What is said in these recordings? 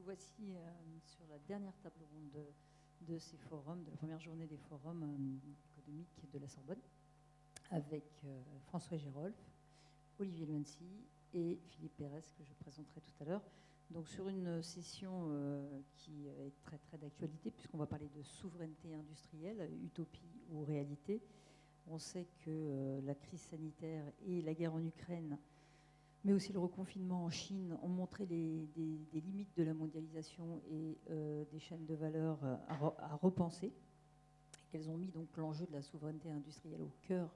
voici sur la dernière table ronde de ces forums, de la première journée des forums économiques de la Sorbonne, avec François Gérolf, Olivier Luency et Philippe Pérez, que je présenterai tout à l'heure. Donc sur une session qui est très très d'actualité, puisqu'on va parler de souveraineté industrielle, utopie ou réalité. On sait que la crise sanitaire et la guerre en Ukraine, mais aussi le reconfinement en Chine, ont montré des limites de la mondialisation et des chaînes de valeur à repenser. Qu'elles ont mis donc l'enjeu de la souveraineté industrielle au cœur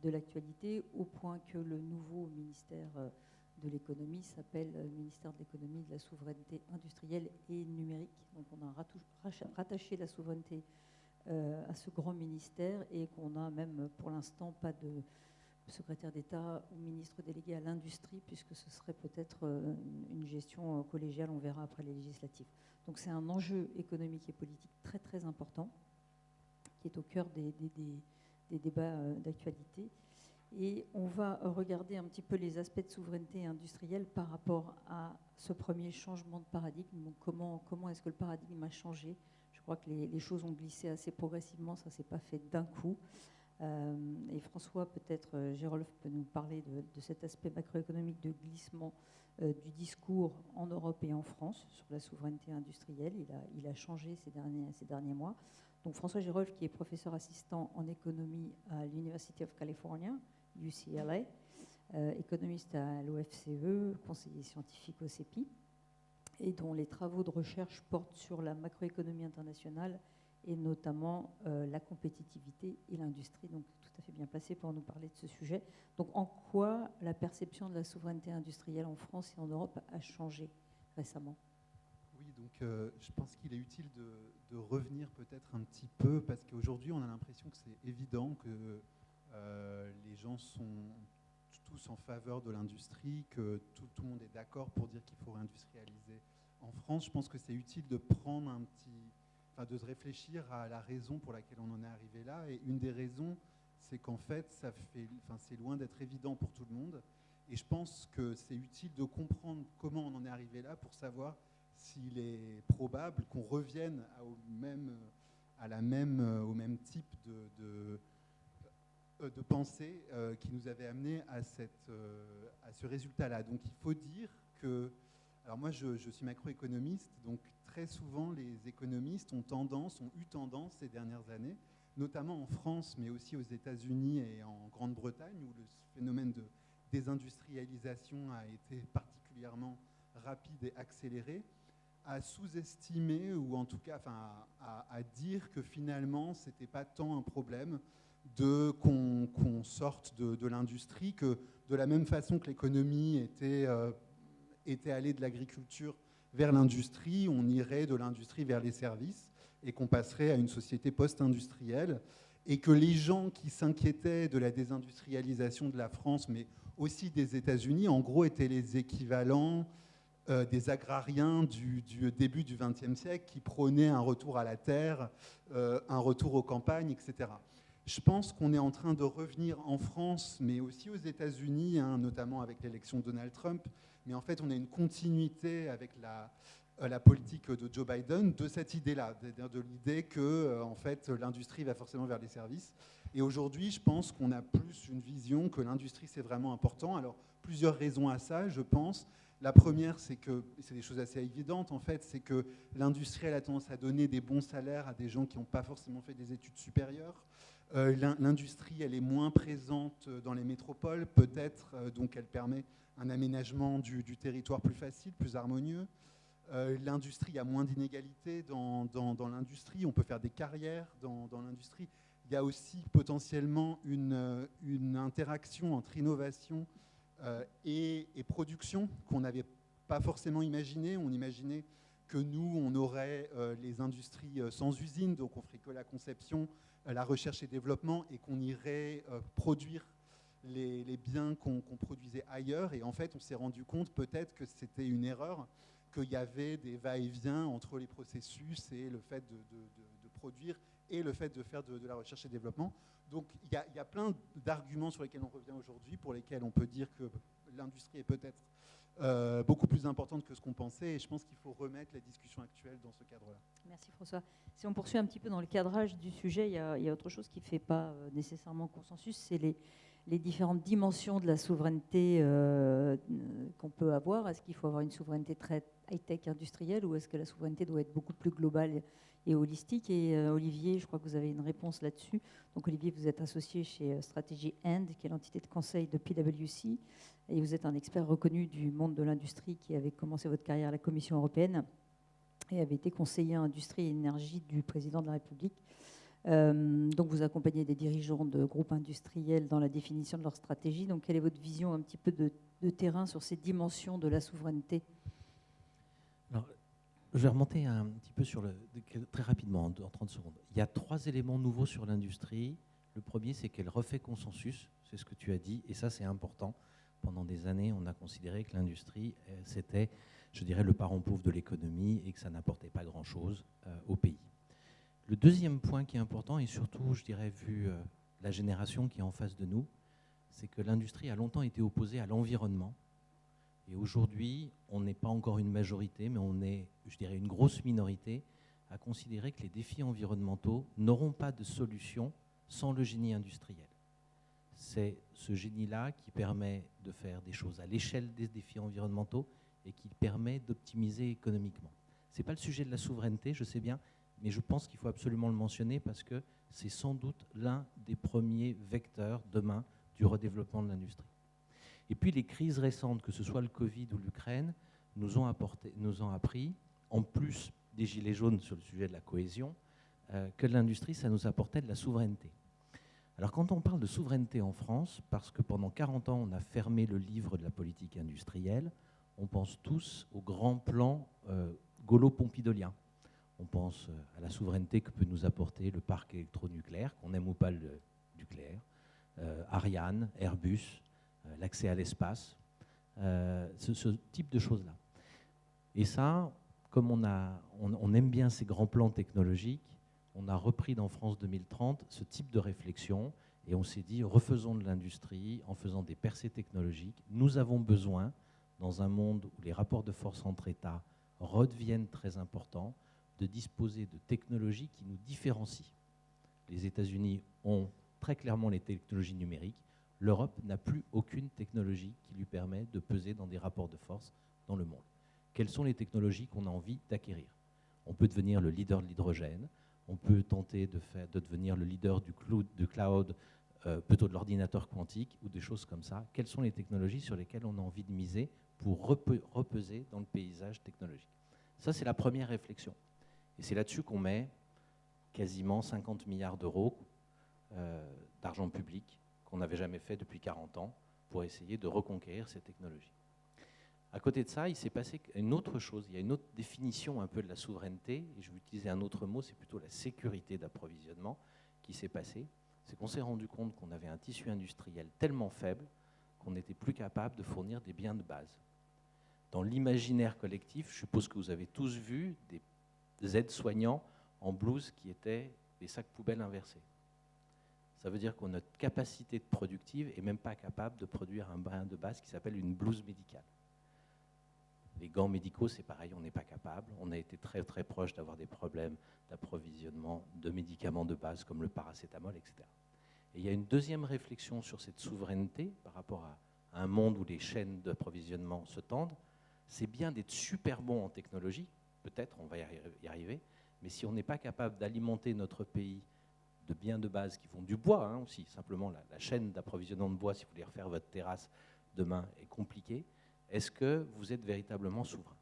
de l'actualité, au point que le nouveau ministère de l'économie s'appelle le ministère de l'économie, de la souveraineté industrielle et numérique. Donc on a rattaché la souveraineté à ce grand ministère et qu'on n'a même pour l'instant pas de secrétaire d'État ou ministre délégué à l'industrie, puisque ce serait peut-être une gestion collégiale, on verra après les législatives. Donc c'est un enjeu économique et politique très très important qui est au cœur des débats d'actualité. Et on va regarder un petit peu les aspects de souveraineté industrielle par rapport à ce premier changement de paradigme. Donc comment est-ce que le paradigme a changé? Je crois que les choses ont glissé assez progressivement, ça ne s'est pas fait d'un coup. Et François, peut-être Gérolf peut nous parler de cet aspect macroéconomique de glissement du discours en Europe et en France sur la souveraineté industrielle. Il a changé ces derniers mois. Donc François Gérolf, qui est professeur assistant en économie à l'University of California, UCLA, économiste à l'OFCE, conseiller scientifique au CEPI, et dont les travaux de recherche portent sur la macroéconomie internationale et notamment la compétitivité et l'industrie. Donc tout à fait bien placé pour nous parler de ce sujet. Donc en quoi la perception de la souveraineté industrielle en France et en Europe a changé récemment? Oui, donc je pense qu'il est utile de revenir peut-être un petit peu, parce qu'aujourd'hui on a l'impression que c'est évident que les gens sont tous en faveur de l'industrie, que tout le monde est d'accord pour dire qu'il faut réindustrialiser en France. Je pense que c'est utile de prendre de se réfléchir à la raison pour laquelle on en est arrivé là. Et une des raisons, c'est qu'en fait, c'est loin d'être évident pour tout le monde. Et je pense que c'est utile de comprendre comment on en est arrivé là pour savoir s'il est probable qu'on revienne au même type de pensée qui nous avait amené à ce résultat-là. Donc il faut dire que... Alors moi, je suis macroéconomiste, donc très souvent, les économistes ont eu tendance ces dernières années, notamment en France, mais aussi aux États-Unis et en Grande-Bretagne, où le phénomène de désindustrialisation a été particulièrement rapide et accéléré, à sous-estimer, ou en tout cas à dire que finalement, ce n'était pas tant un problème qu'on sorte de l'industrie, que de la même façon que l'économie était allée de l'agriculture vers l'industrie, on irait de l'industrie vers les services et qu'on passerait à une société post-industrielle, et que les gens qui s'inquiétaient de la désindustrialisation de la France, mais aussi des États-Unis, en gros étaient les équivalents des agrariens du début du XXe siècle qui prônaient un retour à la terre, un retour aux campagnes, etc. Je pense qu'on est en train de revenir en France, mais aussi aux États-Unis, notamment avec l'élection de Donald Trump. Mais en fait, on a une continuité avec la politique de Joe Biden de cette idée-là, de l'idée que en fait, l'industrie va forcément vers les services. Et aujourd'hui, je pense qu'on a plus une vision que l'industrie, c'est vraiment important. Alors, plusieurs raisons à ça, je pense. La première, c'est que, c'est des choses assez évidentes en fait, c'est que l'industrie a tendance à donner des bons salaires à des gens qui n'ont pas forcément fait des études supérieures. L'industrie, elle est moins présente dans les métropoles, peut-être, donc elle permet un aménagement du territoire plus facile, plus harmonieux. L'industrie, il y a moins d'inégalités dans l'industrie, on peut faire des carrières dans l'industrie. Il y a aussi potentiellement une interaction entre innovation et production qu'on n'avait pas forcément imaginé. On imaginait que nous, on aurait les industries sans usine, donc on ferait que la conception, la recherche et développement, et qu'on irait produire les biens qu'on produisait ailleurs. Et en fait, on s'est rendu compte peut-être que c'était une erreur, qu'il y avait des va-et-vient entre les processus et le fait de produire et le fait de faire de la recherche et développement. Donc il y a plein d'arguments sur lesquels on revient aujourd'hui, pour lesquels on peut dire que l'industrie est peut-être beaucoup plus importante que ce qu'on pensait. Et je pense qu'il faut remettre la discussion actuelle dans ce cadre-là. Merci François. Si on poursuit un petit peu dans le cadrage du sujet, il y a autre chose qui ne fait pas nécessairement consensus, c'est les différentes dimensions de la souveraineté qu'on peut avoir. Est-ce qu'il faut avoir une souveraineté très high-tech industrielle ou est-ce que la souveraineté doit être beaucoup plus globale et holistique? Et Olivier, je crois que vous avez une réponse là-dessus. Donc Olivier, vous êtes associé chez Strategy End, qui est l'entité de conseil de PwC, et vous êtes un expert reconnu du monde de l'industrie qui avait commencé votre carrière à la Commission européenne et avait été conseiller industrie et énergie du président de la République. Donc vous accompagnez des dirigeants de groupes industriels dans la définition de leur stratégie. Donc quelle est votre vision un petit peu de terrain sur ces dimensions de la souveraineté? Alors, je vais remonter un petit peu très rapidement, en 30 secondes. Il y a 3 éléments nouveaux sur l'industrie. Le premier, c'est qu'elle refait consensus, c'est ce que tu as dit, et ça c'est important. Pendant des années, on a considéré que l'industrie, c'était, je dirais, le parent pauvre de l'économie et que ça n'apportait pas grand-chose au pays. Le deuxième point qui est important, et surtout, je dirais, vu la génération qui est en face de nous, c'est que l'industrie a longtemps été opposée à l'environnement. Et aujourd'hui, on n'est pas encore une majorité, mais on est, je dirais, une grosse minorité à considérer que les défis environnementaux n'auront pas de solution sans le génie industriel. C'est ce génie-là qui permet de faire des choses à l'échelle des défis environnementaux et qui permet d'optimiser économiquement. Ce n'est pas le sujet de la souveraineté, je sais bien, mais je pense qu'il faut absolument le mentionner parce que c'est sans doute l'un des premiers vecteurs demain du redéveloppement de l'industrie. Et puis les crises récentes, que ce soit le Covid ou l'Ukraine, nous ont appris, en plus des gilets jaunes sur le sujet de la cohésion, que l'industrie, ça nous apportait de la souveraineté. Alors quand on parle de souveraineté en France, parce que pendant 40 ans, on a fermé le livre de la politique industrielle, on pense tous au grand plan gaulo-pompidolien. On pense à la souveraineté que peut nous apporter le parc électronucléaire, qu'on aime ou pas le nucléaire, Ariane, Airbus, l'accès à l'espace, ce type de choses-là. Et ça, comme on aime bien ces grands plans technologiques, on a repris dans France 2030 ce type de réflexion et on s'est dit, refaisons de l'industrie en faisant des percées technologiques. Nous avons besoin, dans un monde où les rapports de force entre États redeviennent très importants, de disposer de technologies qui nous différencient. Les États-Unis ont très clairement les technologies numériques. L'Europe n'a plus aucune technologie qui lui permet de peser dans des rapports de force dans le monde. Quelles sont les technologies qu'on a envie d'acquérir? On peut devenir le leader de l'hydrogène, on peut tenter de devenir le leader du cloud, plutôt de l'ordinateur quantique ou des choses comme ça. Quelles sont les technologies sur lesquelles on a envie de miser pour repeser dans le paysage technologique? Ça, c'est la première réflexion. Et c'est là-dessus qu'on met quasiment 50 milliards d'euros d'argent public qu'on n'avait jamais fait depuis 40 ans pour essayer de reconquérir ces technologies. À côté de ça, il s'est passé une autre chose, il y a une autre définition un peu de la souveraineté, et je vais utiliser un autre mot, c'est plutôt la sécurité d'approvisionnement qui s'est passée. C'est qu'on s'est rendu compte qu'on avait un tissu industriel tellement faible qu'on n'était plus capable de fournir des biens de base. Dans l'imaginaire collectif, je suppose que vous avez tous vu des aides-soignants en blouse qui étaient des sacs poubelles inversés. Ça veut dire que notre capacité productive n'est même pas capable de produire un bien de base qui s'appelle une blouse médicale. Les gants médicaux, c'est pareil, on n'est pas capable. On a été très très proche d'avoir des problèmes d'approvisionnement de médicaments de base comme le paracétamol, etc. Et il y a une deuxième réflexion sur cette souveraineté par rapport à un monde où les chaînes d'approvisionnement se tendent. C'est bien d'être super bon en technologie, peut-être on va y arriver, mais si on n'est pas capable d'alimenter notre pays de biens de base qui font du bois, aussi, simplement la chaîne d'approvisionnement de bois, si vous voulez refaire votre terrasse demain, est compliquée. Est-ce que vous êtes véritablement souverain?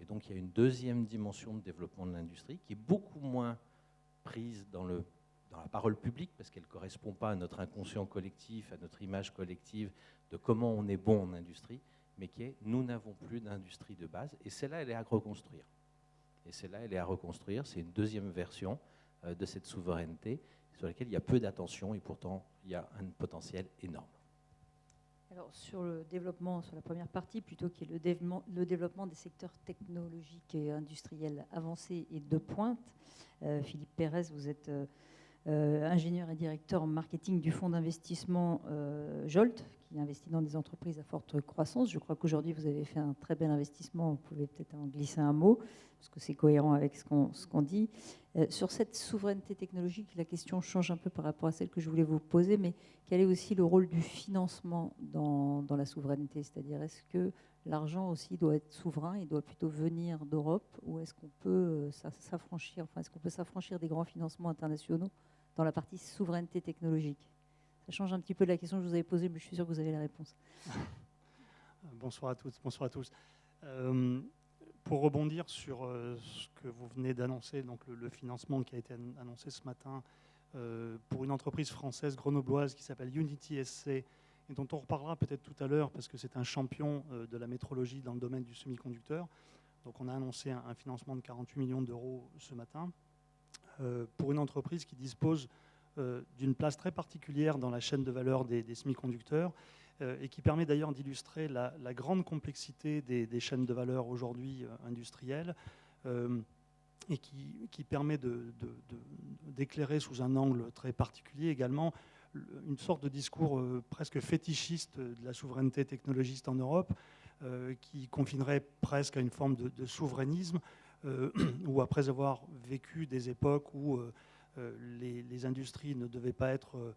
Et donc, il y a une deuxième dimension de développement de l'industrie qui est beaucoup moins prise dans la parole publique parce qu'elle ne correspond pas à notre inconscient collectif, à notre image collective de comment on est bon en industrie, mais qui est nous n'avons plus d'industrie de base. Et celle-là, elle est à reconstruire. C'est une deuxième version de cette souveraineté sur laquelle il y a peu d'attention et pourtant, il y a un potentiel énorme. Alors, sur le développement, sur la première partie, plutôt qui est le développement des secteurs technologiques et industriels avancés et de pointe, Philippe Pérez, vous êtes ingénieur et directeur en marketing du fonds d'investissement Jolt, qui investit dans des entreprises à forte croissance. Je crois qu'aujourd'hui, vous avez fait un très bel investissement. Vous pouvez peut-être en glisser un mot, parce que c'est cohérent avec ce qu'on dit. Sur cette souveraineté technologique, la question change un peu par rapport à celle que je voulais vous poser, mais quel est aussi le rôle du financement dans la souveraineté? C'est-à-dire, est-ce que l'argent aussi doit être souverain, il doit plutôt venir d'Europe, ou est-ce qu'on peut s'affranchir des grands financements internationaux dans la partie souveraineté technologique? Ça change un petit peu de la question que je vous avais posée, mais je suis sûr que vous avez la réponse. Bonsoir à toutes, bonsoir à tous. Pour rebondir sur ce que vous venez d'annoncer, donc le financement qui a été annoncé ce matin pour une entreprise française grenobloise qui s'appelle Unity SC, et dont on reparlera peut-être tout à l'heure parce que c'est un champion de la métrologie dans le domaine du semi-conducteur. Donc on a annoncé un financement de 48 millions d'euros ce matin pour une entreprise qui dispose d'une place très particulière dans la chaîne de valeur des semi-conducteurs et qui permet d'ailleurs d'illustrer la grande complexité des chaînes de valeur aujourd'hui industrielles et qui permet d'éclairer sous un angle très particulier également une sorte de discours presque fétichiste de la souveraineté technologiste en Europe qui confinerait presque à une forme de souverainisme où après avoir vécu des époques où les industries ne devaient pas être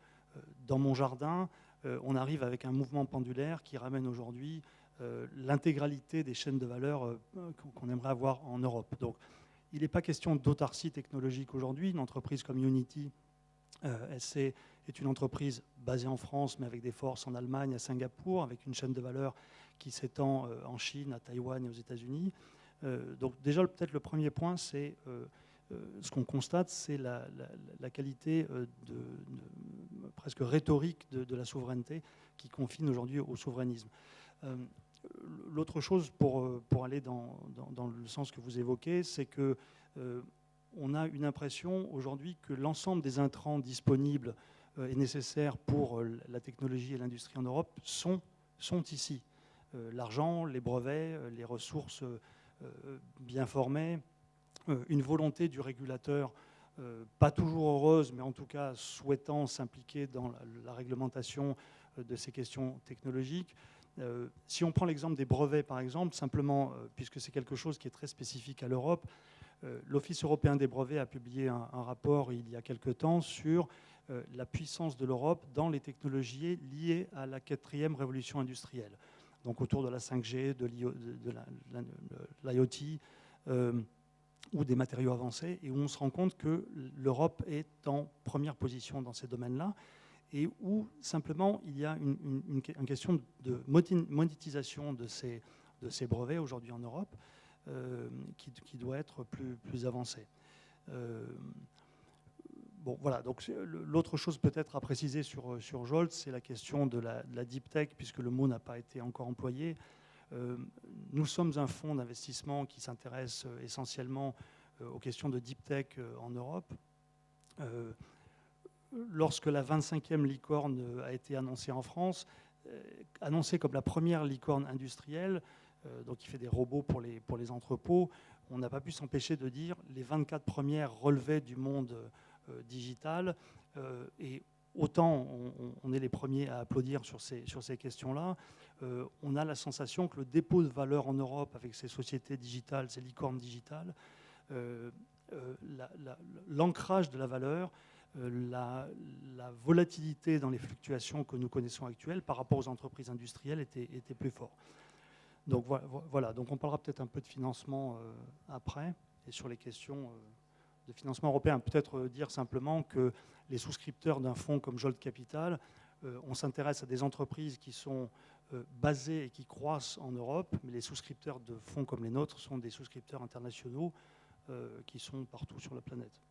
dans mon jardin, on arrive avec un mouvement pendulaire qui ramène aujourd'hui l'intégralité des chaînes de valeur qu'on aimerait avoir en Europe. Donc, il n'est pas question d'autarcie technologique aujourd'hui. Une entreprise comme Unity SC est une entreprise basée en France, mais avec des forces en Allemagne, à Singapour, avec une chaîne de valeur qui s'étend en Chine, à Taïwan et aux États-Unis. Donc déjà, peut-être le premier point, c'est ce qu'on constate, c'est la qualité presque rhétorique de la souveraineté qui confine aujourd'hui au souverainisme. L'autre chose, pour aller dans le sens que vous évoquez, c'est que on a une impression aujourd'hui que l'ensemble des intrants disponibles et nécessaires pour la technologie et l'industrie en Europe sont ici. L'argent, les brevets, les ressources bien formées, une volonté du régulateur, pas toujours heureuse, mais en tout cas souhaitant s'impliquer dans la réglementation de ces questions technologiques. Si on prend l'exemple des brevets, par exemple, simplement, puisque c'est quelque chose qui est très spécifique à l'Europe, l'Office européen des brevets a publié un rapport il y a quelque temps sur la puissance de l'Europe dans les technologies liées à la 4e révolution industrielle. Donc autour de la 5G, de l'IoT ou des matériaux avancés, et où on se rend compte que l'Europe est en première position dans ces domaines-là, et où simplement il y a une question de monétisation de ces brevets aujourd'hui en Europe qui doit être plus avancée. Bon, voilà, donc l'autre chose peut-être à préciser sur Jolt, c'est la question de la deep tech, puisque le mot n'a pas été encore employé. Nous sommes un fonds d'investissement qui s'intéresse essentiellement aux questions de deep tech en Europe. Lorsque la 25e licorne a été annoncée en France, annoncée comme la première licorne industrielle, donc qui fait des robots pour les entrepôts, on n'a pas pu s'empêcher de dire les 24 premières relevaient du monde digital, et autant on est les premiers à applaudir sur ces questions-là, on a la sensation que le dépôt de valeur en Europe avec ces sociétés digitales, ces licornes digitales, l'ancrage de la valeur, la volatilité dans les fluctuations que nous connaissons actuelles par rapport aux entreprises industrielles était plus fort. Donc voilà, donc on parlera peut-être un peu de financement après, et sur les questions de financement européen. Peut-être dire simplement que les souscripteurs d'un fonds comme Jolt Capital, on s'intéresse à des entreprises qui sont basées et qui croissent en Europe, mais les souscripteurs de fonds comme les nôtres sont des souscripteurs internationaux qui sont partout sur la planète.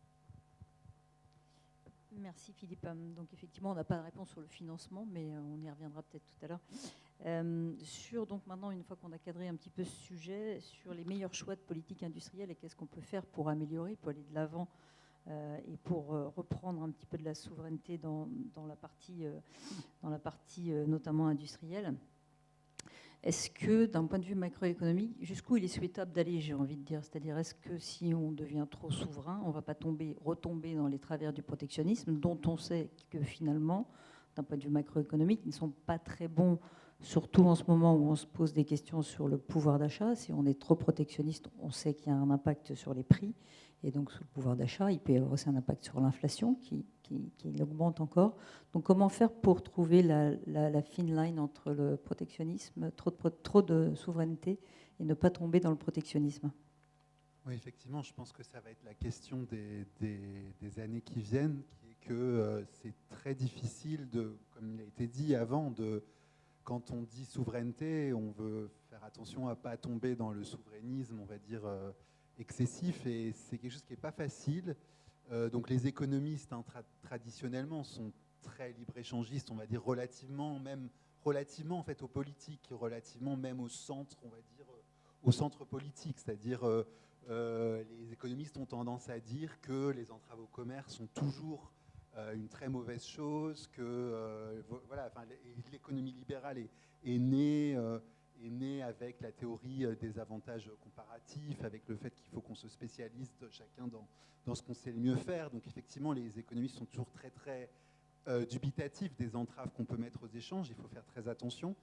Merci Philippe. Donc effectivement, on n'a pas de réponse sur le financement, mais on y reviendra peut-être tout à l'heure. Donc maintenant, une fois qu'on a cadré un petit peu ce sujet, sur les meilleurs choix de politique industrielle et qu'est-ce qu'on peut faire pour améliorer, pour aller de l'avant et pour reprendre un petit peu de la souveraineté dans la partie notamment industrielle. Est-ce que, d'un point de vue macroéconomique, jusqu'où il est souhaitable d'aller, j'ai envie de dire? C'est-à-dire, est-ce que si on devient trop souverain, on ne va pas retomber dans les travers du protectionnisme, dont on sait que finalement, d'un point de vue macroéconomique, ils ne sont pas très bons, surtout en ce moment où on se pose des questions sur le pouvoir d'achat. Si on est trop protectionniste, on sait qu'il y a un impact sur les prix. Et donc, sous le pouvoir d'achat, il peut y avoir aussi un impact sur l'inflation qui augmente encore. Donc, comment faire pour trouver la fine line entre le protectionnisme, trop de souveraineté, et ne pas tomber dans le protectionnisme? Oui, effectivement, je pense que ça va être la question des années qui viennent, qui est que c'est très difficile, comme il a été dit avant, quand on dit souveraineté, on veut faire attention à ne pas tomber dans le souverainisme, on va dire, excessif, et c'est quelque chose qui n'est pas facile. Donc les économistes, hein, traditionnellement, sont très libre-échangistes, on va dire relativement en fait aux politiques, relativement même au centre, on va dire, au centre politique, c'est-à-dire les économistes ont tendance à dire que les entraves au commerce sont toujours une très mauvaise chose, que voilà, enfin, l'économie libérale est née avec la théorie des avantages comparatifs, avec le fait qu'il faut qu'on se spécialise chacun dans ce qu'on sait le mieux faire. Donc effectivement, les économistes sont toujours très très dubitatifs des entraves qu'on peut mettre aux échanges. Il faut faire très attention.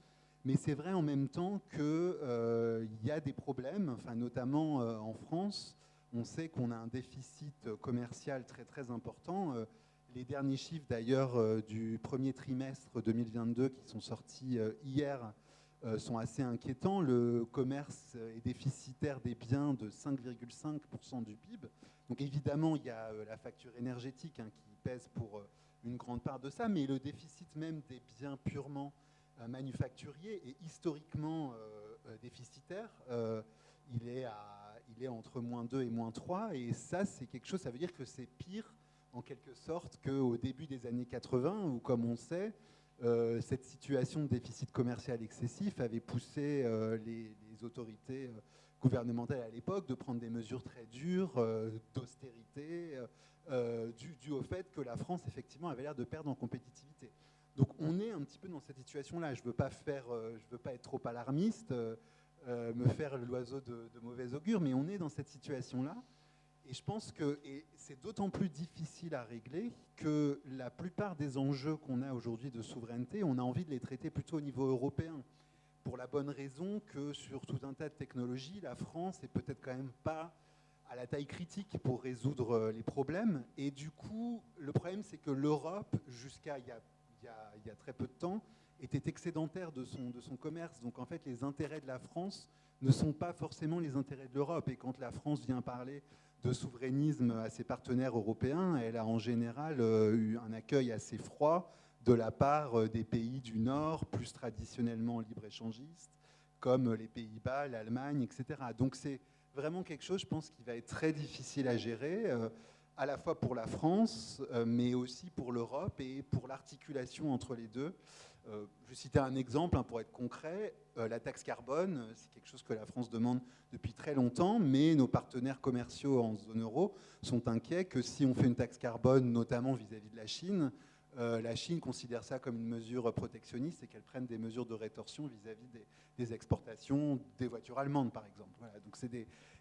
Mais c'est vrai en même temps qu'il y a des problèmes, enfin, notamment en France. On sait qu'on a un déficit commercial très très important. Les derniers chiffres d'ailleurs du premier trimestre 2022 qui sont sortis hier sont assez inquiétants. Le commerce est déficitaire des biens de 5,5% du PIB. Donc évidemment, il y a la facture énergétique hein, qui pèse pour une grande part de ça, mais le déficit même des biens purement manufacturiers est historiquement déficitaire. Il est entre -2 et -3, et ça, c'est quelque chose, ça veut dire que c'est pire en quelque sorte qu'au début des années 80, où, comme on sait, cette situation de déficit commercial excessif avait poussé les autorités gouvernementales à l'époque de prendre des mesures très dures d'austérité, dû au fait que la France, effectivement, avait l'air de perdre en compétitivité. Donc on est un petit peu dans cette situation-là. Je ne veux pas être trop alarmiste, me faire l'oiseau de mauvais augure, mais on est dans cette situation-là. Et je pense que c'est d'autant plus difficile à régler que la plupart des enjeux qu'on a aujourd'hui de souveraineté, on a envie de les traiter plutôt au niveau européen. Pour la bonne raison que sur tout un tas de technologies, la France n'est peut-être quand même pas à la taille critique pour résoudre les problèmes. Et du coup, le problème, c'est que l'Europe, jusqu'à il y a très peu de temps, était excédentaire de son commerce. Donc en fait, les intérêts de la France ne sont pas forcément les intérêts de l'Europe. Et quand la France vient parler de souverainisme à ses partenaires européens, elle a en général eu un accueil assez froid de la part des pays du Nord, plus traditionnellement libre-échangistes, comme les Pays-Bas, l'Allemagne, etc. Donc c'est vraiment quelque chose, je pense, qui va être très difficile à gérer, à la fois pour la France, mais aussi pour l'Europe et pour l'articulation entre les deux. Je vais citer un exemple pour être concret. La taxe carbone, c'est quelque chose que la France demande depuis très longtemps, mais nos partenaires commerciaux en zone euro sont inquiets que si on fait une taxe carbone, notamment vis-à-vis de la Chine considère ça comme une mesure protectionniste et qu'elle prenne des mesures de rétorsion vis-à-vis des exportations des voitures allemandes, par exemple. Voilà, donc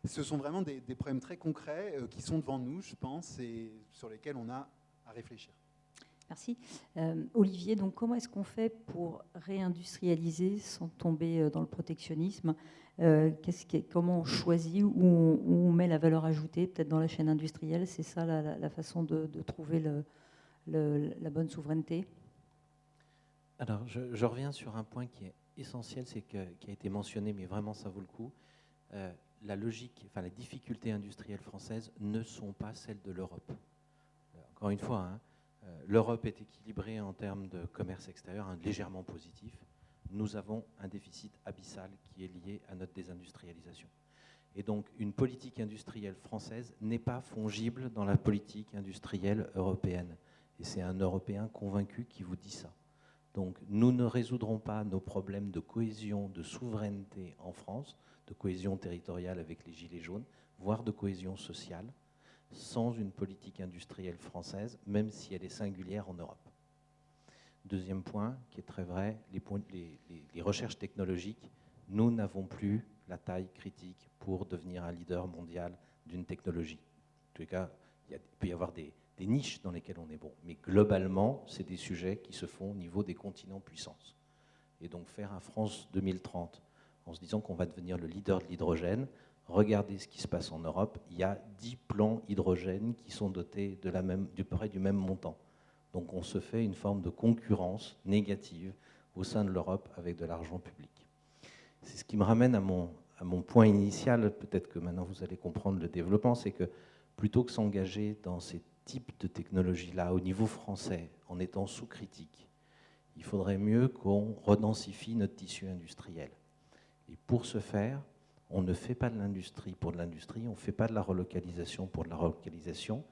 ce sont vraiment des problèmes très concrets qui sont devant nous, je pense, et sur lesquels on a à réfléchir. Merci. Olivier, donc comment est-ce qu'on fait pour réindustrialiser sans tomber dans le protectionnisme? Comment on choisit, où on met la valeur ajoutée, peut-être dans la chaîne industrielle? C'est ça la façon de trouver la bonne souveraineté? Alors, je reviens sur un point qui est essentiel, qui a été mentionné, mais vraiment ça vaut le coup. La logique, enfin les difficultés industrielles françaises ne sont pas celles de l'Europe. Encore une fois, hein, l'Europe est équilibrée en termes de commerce extérieur, légèrement positif. Nous avons un déficit abyssal qui est lié à notre désindustrialisation. Et donc, une politique industrielle française n'est pas fongible dans la politique industrielle européenne. Et c'est un Européen convaincu qui vous dit ça. Donc, nous ne résoudrons pas nos problèmes de cohésion, de souveraineté en France, de cohésion territoriale avec les Gilets jaunes, voire de cohésion sociale, sans une politique industrielle française, même si elle est singulière en Europe. Deuxième point, qui est très vrai, les recherches technologiques, nous n'avons plus la taille critique pour devenir un leader mondial d'une technologie. En tous les cas, il peut y avoir des des niches dans lesquelles on est bon. Mais globalement, c'est des sujets qui se font au niveau des continents puissance. Et donc faire un France 2030 en se disant qu'on va devenir le leader de l'hydrogène, regardez ce qui se passe en Europe, il y a 10 plans hydrogène qui sont dotés de près du même montant. Donc on se fait une forme de concurrence négative au sein de l'Europe avec de l'argent public. C'est ce qui me ramène à mon point initial, peut-être que maintenant vous allez comprendre le développement, c'est que plutôt que s'engager dans ces types de technologies-là au niveau français, en étant sous critique, il faudrait mieux qu'on redensifie notre tissu industriel. Et pour ce faire, on ne fait pas de l'industrie pour de l'industrie, on ne fait pas de la relocalisation pour de la relocalisation,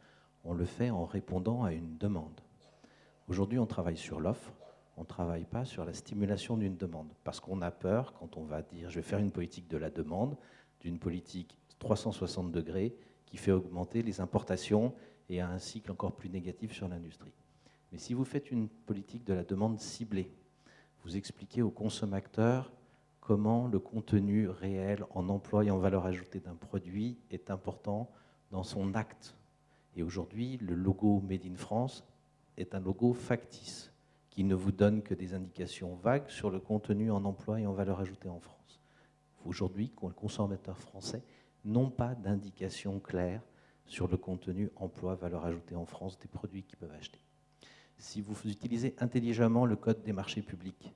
on le fait en répondant à une demande. Aujourd'hui, on travaille sur l'offre, on ne travaille pas sur la stimulation d'une demande, parce qu'on a peur, quand on va dire je vais faire une politique de la demande, d'une politique 360 degrés qui fait augmenter les importations et a un cycle encore plus négatif sur l'industrie. Mais si vous faites une politique de la demande ciblée, vous expliquez aux consommateurs comment le contenu réel en emploi et en valeur ajoutée d'un produit est important dans son acte. Et aujourd'hui, le logo Made in France est un logo factice qui ne vous donne que des indications vagues sur le contenu en emploi et en valeur ajoutée en France. Aujourd'hui, les consommateurs français n'ont pas d'indications claires sur le contenu emploi, valeur ajoutée en France des produits qu'ils peuvent acheter. Si vous utilisez intelligemment le code des marchés publics,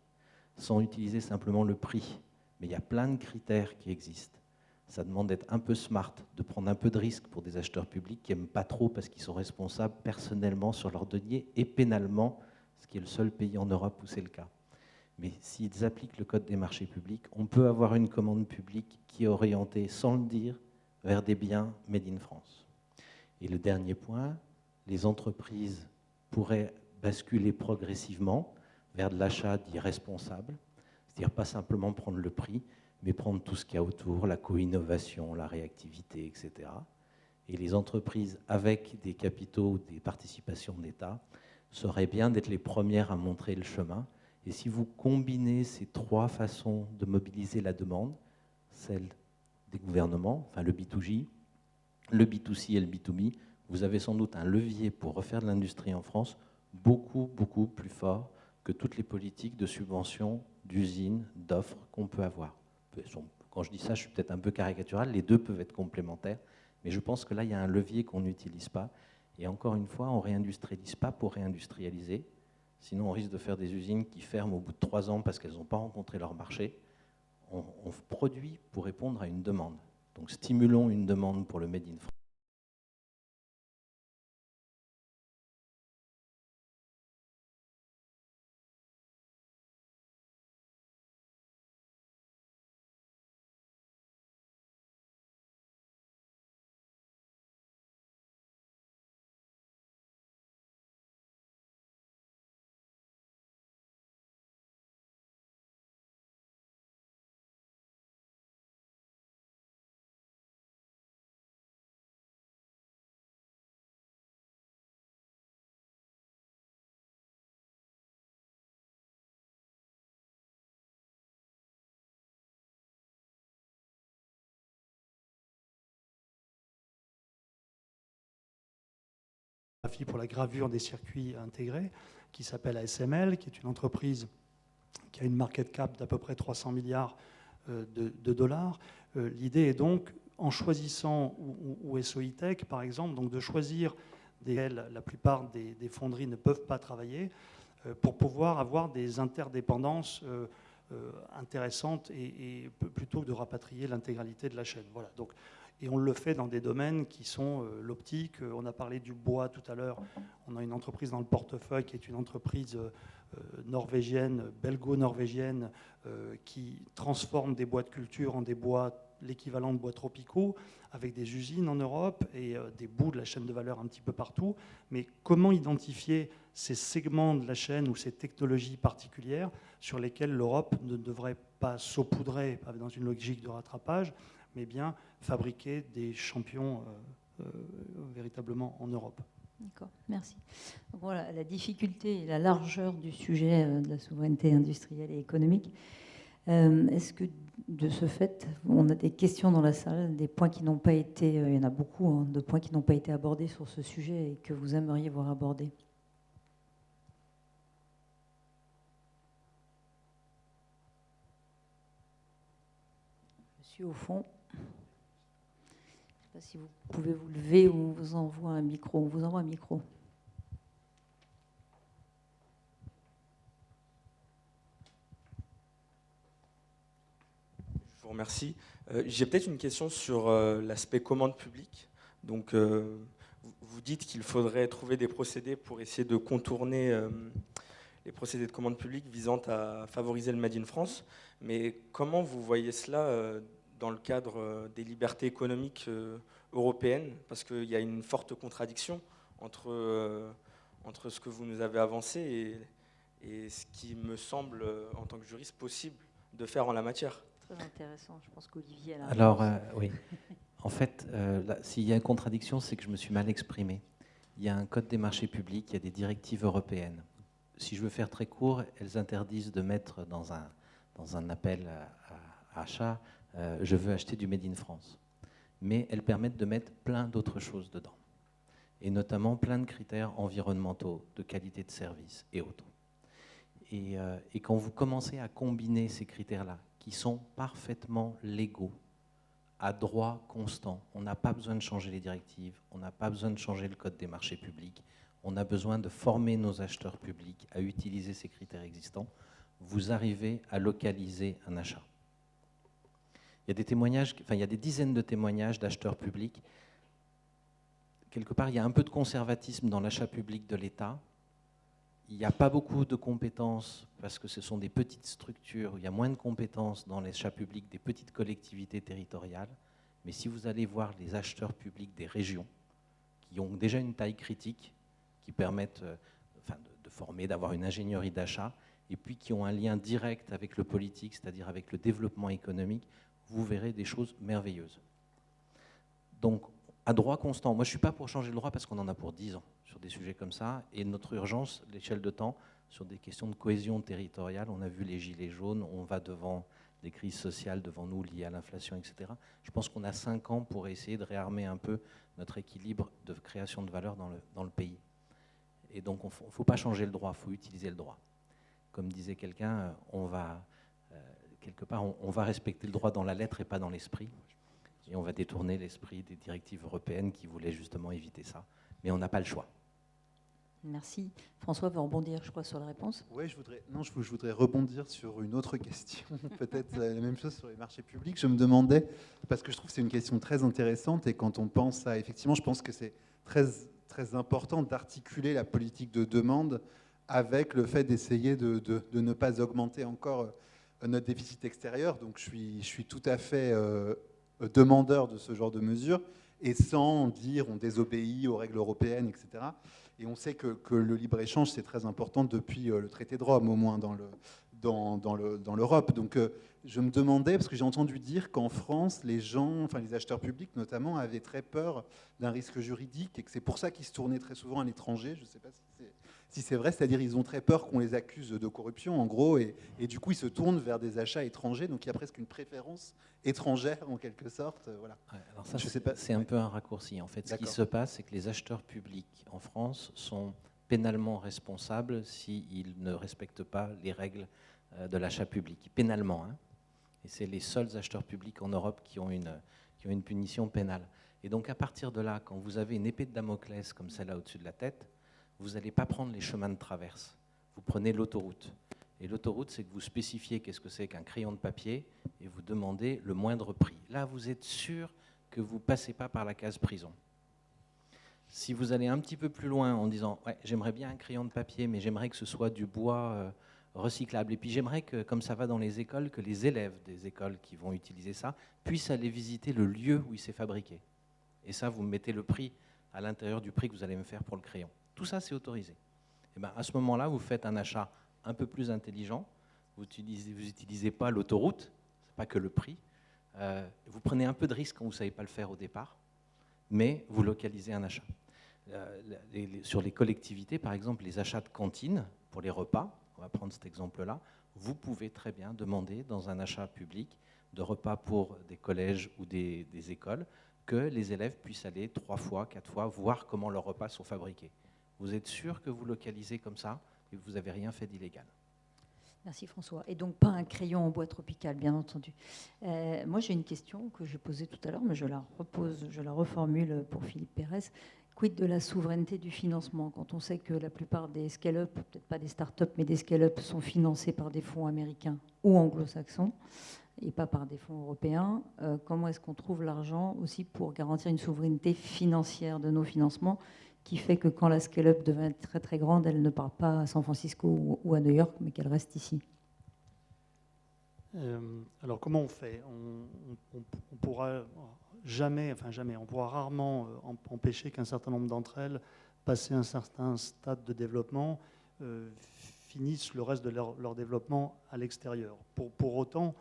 sans utiliser simplement le prix, mais il y a plein de critères qui existent. Ça demande d'être un peu smart, de prendre un peu de risque pour des acheteurs publics qui n'aiment pas trop parce qu'ils sont responsables personnellement sur leurs deniers et pénalement, ce qui est le seul pays en Europe où c'est le cas. Mais s'ils appliquent le code des marchés publics, on peut avoir une commande publique qui est orientée, sans le dire, vers des biens made in France. Et le dernier point, les entreprises pourraient basculer progressivement vers de l'achat dit responsable, c'est-à-dire pas simplement prendre le prix, mais prendre tout ce qu'il y a autour, la co-innovation, la réactivité, etc. Et les entreprises avec des capitaux, des participations d'État, seraient bien d'être les premières à montrer le chemin. Et si vous combinez ces trois façons de mobiliser la demande, celle des gouvernements, enfin le B2J, le B2C et le B2B, vous avez sans doute un levier pour refaire de l'industrie en France beaucoup, beaucoup plus fort que toutes les politiques de subvention, d'usines, d'offres qu'on peut avoir. Quand je dis ça, je suis peut-être un peu caricatural, les deux peuvent être complémentaires, mais je pense que là, il y a un levier qu'on n'utilise pas. Et encore une fois, on ne réindustrialise pas pour réindustrialiser, sinon on risque de faire des usines qui ferment au bout de 3 ans parce qu'elles n'ont pas rencontré leur marché. On produit pour répondre à une demande. Donc stimulons une demande pour le Made in France. Pour la gravure des circuits intégrés, qui s'appelle ASML, qui est une entreprise qui a une market cap d'à peu près 300 milliards de dollars. L'idée est donc, en choisissant, ou SOITech par exemple, donc de choisir desquels la plupart des fonderies ne peuvent pas travailler, pour pouvoir avoir des interdépendances intéressantes et plutôt que de rapatrier l'intégralité de la chaîne. Voilà. Donc, et on le fait dans des domaines qui sont l'optique. On a parlé du bois tout à l'heure. On a une entreprise dans le portefeuille qui est une entreprise norvégienne, belgo-norvégienne, qui transforme des bois de culture en des bois, l'équivalent de bois tropicaux, avec des usines en Europe et des bouts de la chaîne de valeur un petit peu partout. Mais comment identifier ces segments de la chaîne ou ces technologies particulières sur lesquelles l'Europe ne devrait pas saupoudrer dans une logique de rattrapage, mais bien fabriquer des champions véritablement en Europe. D'accord, merci. Donc voilà, la difficulté et la largeur du sujet de la souveraineté industrielle et économique. Est-ce que de ce fait, on a des questions dans la salle, des points qui n'ont pas été, il y en a beaucoup, hein, de points qui n'ont pas été abordés sur ce sujet et que vous aimeriez voir abordés. Monsieur au fond, je ne sais pas si vous pouvez vous lever ou on vous envoie un micro. On vous envoie un micro. Je vous remercie. J'ai peut-être une question sur l'aspect commande publique. Donc, vous dites qu'il faudrait trouver des procédés pour essayer de contourner les procédés de commande publique visant à favoriser le Made in France. Mais comment vous voyez cela dans le cadre des libertés économiques européennes? Parce qu'il y a une forte contradiction entre ce que vous nous avez avancé et ce qui me semble, en tant que juriste, possible de faire en la matière. Très intéressant, je pense qu'Olivier a la Alors, réponse. oui. En fait, s'il y a une contradiction, c'est que je me suis mal exprimé. Il y a un code des marchés publics, il y a des directives européennes. Si je veux faire très court, elles interdisent de mettre dans un appel à achat, je veux acheter du Made in France. Mais elles permettent de mettre plein d'autres choses dedans. Et notamment plein de critères environnementaux, de qualité de service et autres. Et quand vous commencez à combiner ces critères-là, qui sont parfaitement légaux, à droit constant, on n'a pas besoin de changer les directives, on n'a pas besoin de changer le code des marchés publics, on a besoin de former nos acheteurs publics à utiliser ces critères existants, vous arrivez à localiser un achat. Il y a des témoignages, enfin il y a des dizaines de témoignages d'acheteurs publics. Quelque part, il y a un peu de conservatisme dans l'achat public de l'État. Il n'y a pas beaucoup de compétences parce que ce sont des petites structures où il y a moins de compétences dans l'achat public des petites collectivités territoriales. Mais si vous allez voir les acheteurs publics des régions qui ont déjà une taille critique, qui permettent de former, d'avoir une ingénierie d'achat, et puis qui ont un lien direct avec le politique, c'est-à-dire avec le développement économique, vous verrez des choses merveilleuses. Donc, à droit constant, moi je ne suis pas pour changer le droit parce qu'on en a pour 10 ans sur des sujets comme ça, et notre urgence, l'échelle de temps, sur des questions de cohésion territoriale, on a vu les gilets jaunes, on va devant des crises sociales devant nous liées à l'inflation, etc. Je pense qu'on a 5 ans pour essayer de réarmer un peu notre équilibre de création de valeur dans le pays. Et donc il ne faut pas changer le droit, il faut utiliser le droit. Comme disait quelqu'un, quelque part, on va respecter le droit dans la lettre et pas dans l'esprit. Et on va détourner l'esprit des directives européennes qui voulaient justement éviter ça. Mais on n'a pas le choix. Merci. François veut rebondir, je crois, sur la réponse. Oui, je voudrais rebondir sur une autre question, peut-être la même chose sur les marchés publics. Je me demandais, parce que je trouve que c'est une question très intéressante, et quand on pense à, effectivement, je pense que c'est très, très important d'articuler la politique de demande avec le fait d'essayer de ne pas augmenter encore notre déficit extérieur. Donc je suis tout à fait demandeur de ce genre de mesures, et sans dire on désobéit aux règles européennes, etc. Et on sait que le libre-échange, c'est très important depuis le traité de Rome, au moins dans l'Europe. Donc je me demandais, parce que j'ai entendu dire qu'en France, les gens, enfin les acheteurs publics notamment, avaient très peur d'un risque juridique, et que c'est pour ça qu'ils se tournaient très souvent à l'étranger. Je ne sais pas si c'est vrai, c'est-à-dire ils ont très peur qu'on les accuse de corruption, en gros, et du coup ils se tournent vers des achats étrangers, donc il y a presque une préférence étrangère, en quelque sorte. Voilà. Ouais, alors ça, c'est un peu un raccourci. En fait, ce qui se passe, c'est que les acheteurs publics en France sont pénalement responsables s'ils ne respectent pas les règles de l'achat public, pénalement. Hein. Et c'est les seuls acheteurs publics en Europe qui ont une punition pénale. Et donc à partir de là, quand vous avez une épée de Damoclès comme celle-là au-dessus de la tête, vous n'allez pas prendre les chemins de traverse. Vous prenez l'autoroute. Et l'autoroute, c'est que vous spécifiez qu'est-ce que c'est qu'un crayon de papier et vous demandez le moindre prix. Là, vous êtes sûr que vous ne passez pas par la case prison. Si vous allez un petit peu plus loin en disant ouais, j'aimerais bien un crayon de papier, mais j'aimerais que ce soit du bois recyclable. Et puis j'aimerais que, comme ça va dans les écoles, que les élèves des écoles qui vont utiliser ça puissent aller visiter le lieu où il s'est fabriqué. Et ça, vous mettez le prix à l'intérieur du prix que vous allez me faire pour le crayon. Tout ça, c'est autorisé. Et bien, à ce moment-là, vous faites un achat un peu plus intelligent. Vous n'utilisez pas l'autoroute, ce n'est pas que le prix. Vous prenez un peu de risque quand vous ne savez pas le faire au départ, mais vous localisez un achat. Sur les collectivités, par exemple, les achats de cantine pour les repas, on va prendre cet exemple-là, vous pouvez très bien demander dans un achat public de repas pour des collèges ou des écoles, que les élèves puissent aller 3 fois, 4 fois, voir comment leurs repas sont fabriqués. Vous êtes sûr que vous localisez comme ça et que vous n'avez rien fait d'illégal? Merci François. Et donc pas un crayon en bois tropical, bien entendu. Moi j'ai une question que j'ai posée tout à l'heure, mais je la repose, je la reformule pour Philippe Pérez. Quid de la souveraineté du financement? Quand on sait que la plupart des scale-up, peut-être pas des start-up, mais des scale-up sont financés par des fonds américains ou anglo-saxons et pas par des fonds européens, comment est-ce qu'on trouve l'argent aussi pour garantir une souveraineté financière de nos financements qui fait que quand la scale-up devient très très grande, elle ne part pas à San Francisco ou à New York, mais qu'elle reste ici? Alors comment on fait? On pourra jamais, on pourra rarement empêcher qu'un certain nombre d'entre elles, passé un certain stade de développement, finissent le reste de leur développement à l'extérieur. Pour autant,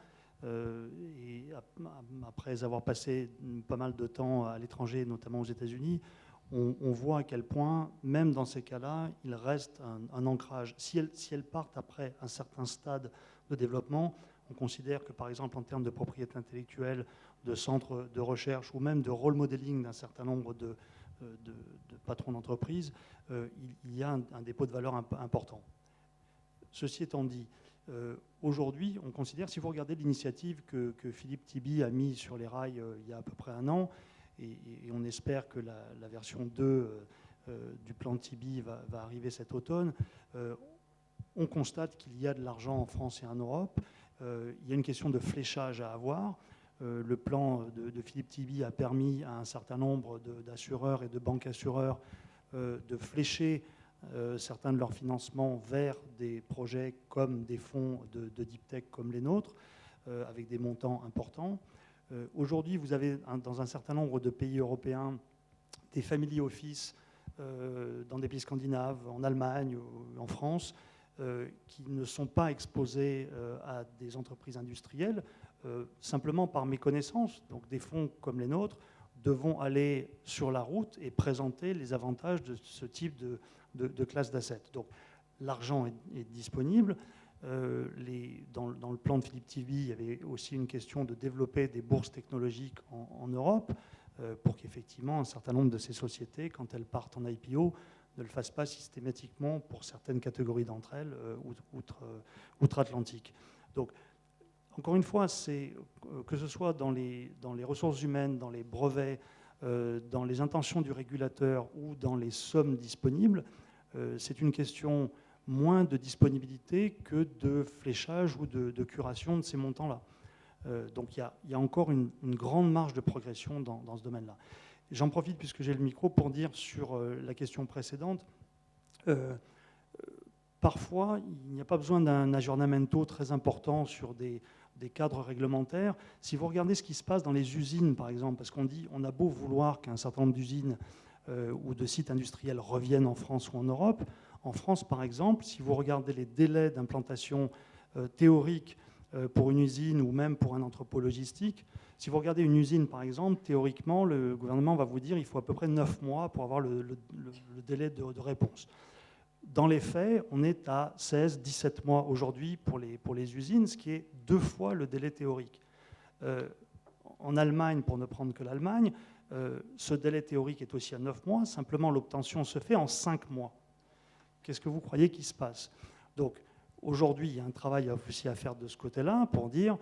et après avoir passé pas mal de temps à l'étranger, notamment aux États-Unis, on voit à quel point, même dans ces cas-là, il reste un ancrage. Si elles partent après un certain stade de développement, on considère que, par exemple, en termes de propriété intellectuelle, de centres de recherche ou même de role modeling d'un certain nombre de patrons d'entreprise, il y a un dépôt de valeur important. Ceci étant dit, aujourd'hui, on considère, si vous regardez l'initiative que Philippe Tibi a mise sur les rails il y a à peu près un an, et on espère que la version 2 du plan Tibi va arriver cet automne, on constate qu'il y a de l'argent en France et en Europe. Il y a une question de fléchage à avoir. Le plan de Philippe Tibi a permis à un certain nombre d'assureurs et de banques assureurs de flécher certains de leurs financements vers des projets comme des fonds de deep tech comme les nôtres, avec des montants importants. Aujourd'hui, vous avez dans un certain nombre de pays européens des family office dans des pays scandinaves, en Allemagne, ou en France, qui ne sont pas exposés à des entreprises industrielles, simplement par méconnaissance. Donc des fonds comme les nôtres devront aller sur la route et présenter les avantages de ce type de classe d'assets. Donc l'argent est disponible. Dans le plan de Philippe Tibi, il y avait aussi une question de développer des bourses technologiques en Europe pour qu'effectivement un certain nombre de ces sociétés, quand elles partent en IPO, ne le fassent pas systématiquement pour certaines catégories d'entre elles outre-Atlantique. Donc, encore une fois, que ce soit dans les ressources humaines, dans les brevets, dans les intentions du régulateur ou dans les sommes disponibles, c'est une question moins de disponibilité que de fléchage ou de curation de ces montants-là. Donc il y a encore une grande marge de progression dans ce domaine-là. J'en profite, puisque j'ai le micro, pour dire sur la question précédente, parfois il n'y a pas besoin d'un aggiornamento très important sur des cadres réglementaires. Si vous regardez ce qui se passe dans les usines, par exemple, parce on a beau vouloir qu'un certain nombre d'usines ou de sites industriels reviennent en France ou en Europe. En France, par exemple, si vous regardez les délais d'implantation théorique pour une usine ou même pour un entrepôt logistique, si vous regardez une usine, par exemple, théoriquement, le gouvernement va vous dire qu'il faut à peu près 9 mois pour avoir le délai de réponse. Dans les faits, on est à 16, 17 mois aujourd'hui pour les usines, ce qui est 2 fois le délai théorique. En Allemagne, pour ne prendre que l'Allemagne, ce délai théorique est aussi à 9 mois, simplement l'obtention se fait en 5 mois. Qu'est-ce que vous croyez qui se passe? Donc aujourd'hui, il y a un travail aussi à faire de ce côté-là pour dire,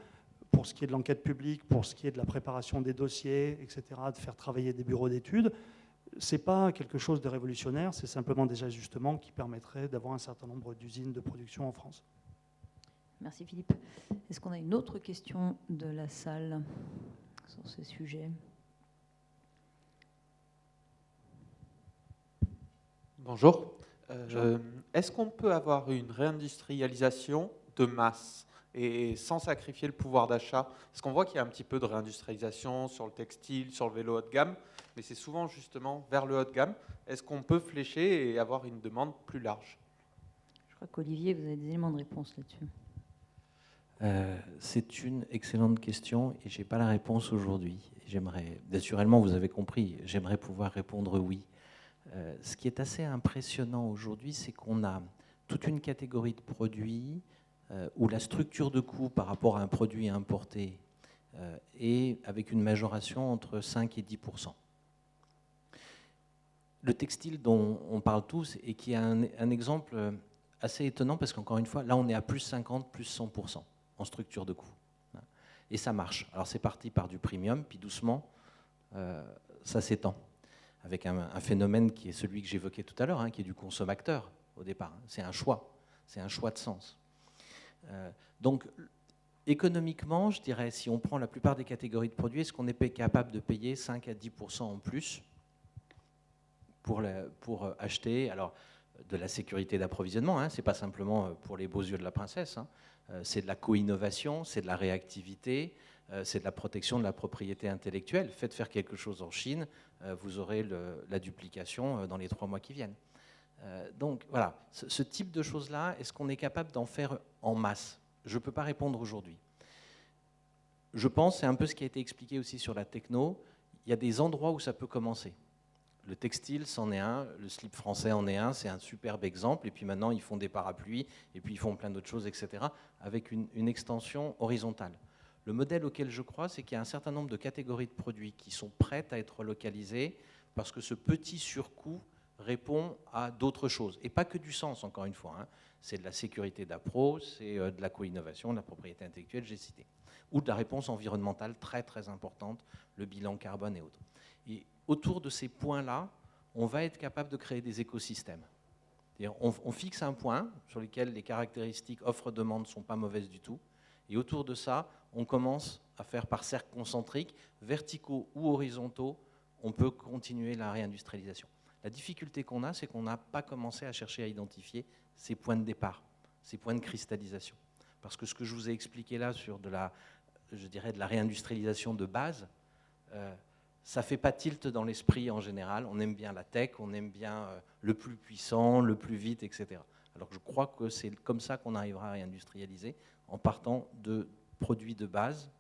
pour ce qui est de l'enquête publique, pour ce qui est de la préparation des dossiers, etc., de faire travailler des bureaux d'études, ce n'est pas quelque chose de révolutionnaire, c'est simplement des ajustements qui permettraient d'avoir un certain nombre d'usines de production en France. Merci Philippe. Est-ce qu'on a une autre question de la salle sur ce sujet? Bonjour. Est-ce qu'on peut avoir une réindustrialisation de masse et sans sacrifier le pouvoir d'achat? Parce qu'on voit qu'il y a un petit peu de réindustrialisation sur le textile, sur le vélo haut de gamme, mais c'est souvent justement vers le haut de gamme. Est-ce qu'on peut flécher et avoir une demande plus large? Je crois qu'Olivier, vous avez des éléments de réponse là-dessus. C'est une excellente question et je n'ai pas la réponse aujourd'hui. Naturellement, vous avez compris, j'aimerais pouvoir répondre oui. Ce qui est assez impressionnant aujourd'hui, c'est qu'on a toute une catégorie de produits où la structure de coût par rapport à un produit importé et avec une majoration entre 5 et 10%. Le textile dont on parle tous et qui est un exemple assez étonnant parce qu'encore une fois, là on est à plus 50, plus 100% en structure de coût. Et ça marche. Alors c'est parti par du premium, puis doucement, ça s'étend. Avec un phénomène qui est celui que j'évoquais tout à l'heure, qui est du consommateur au départ. C'est un choix de sens. Donc économiquement, je dirais, si on prend la plupart des catégories de produits, est-ce qu'on est capable de payer 5 à 10% en plus pour acheter de la sécurité d'approvisionnement, ce n'est pas simplement pour les beaux yeux de la princesse, c'est de la co-innovation, c'est de la réactivité, c'est de la protection de la propriété intellectuelle. Faites faire quelque chose en Chine, vous aurez la duplication dans les 3 mois qui viennent. Donc voilà, ce type de choses-là, est-ce qu'on est capable d'en faire en masse? Je ne peux pas répondre aujourd'hui. Je pense, c'est un peu ce qui a été expliqué aussi sur la techno, il y a des endroits où ça peut commencer. Le textile, c'en est un, le slip français en est un, c'est un superbe exemple. Et puis maintenant, ils font des parapluies, et puis ils font plein d'autres choses, etc., avec une extension horizontale. Le modèle auquel je crois, c'est qu'il y a un certain nombre de catégories de produits qui sont prêtes à être localisées, parce que ce petit surcoût répond à d'autres choses. Et pas que du sens, encore une fois. C'est de la sécurité d'appro, c'est de la co-innovation, de la propriété intellectuelle, j'ai cité. Ou de la réponse environnementale très très importante, le bilan carbone et autres. Et autour de ces points-là, on va être capable de créer des écosystèmes. On fixe un point sur lequel les caractéristiques offre-demande ne sont pas mauvaises du tout. Et autour de ça, on commence à faire par cercles concentriques, verticaux ou horizontaux, on peut continuer la réindustrialisation. La difficulté qu'on a, c'est qu'on n'a pas commencé à chercher à identifier ces points de départ, ces points de cristallisation. Parce que ce que je vous ai expliqué là sur de la réindustrialisation de base, ça ne fait pas tilt dans l'esprit en général. On aime bien la tech, on aime bien le plus puissant, le plus vite, etc. Alors je crois que c'est comme ça qu'on arrivera à réindustrialiser, en partant de produits de base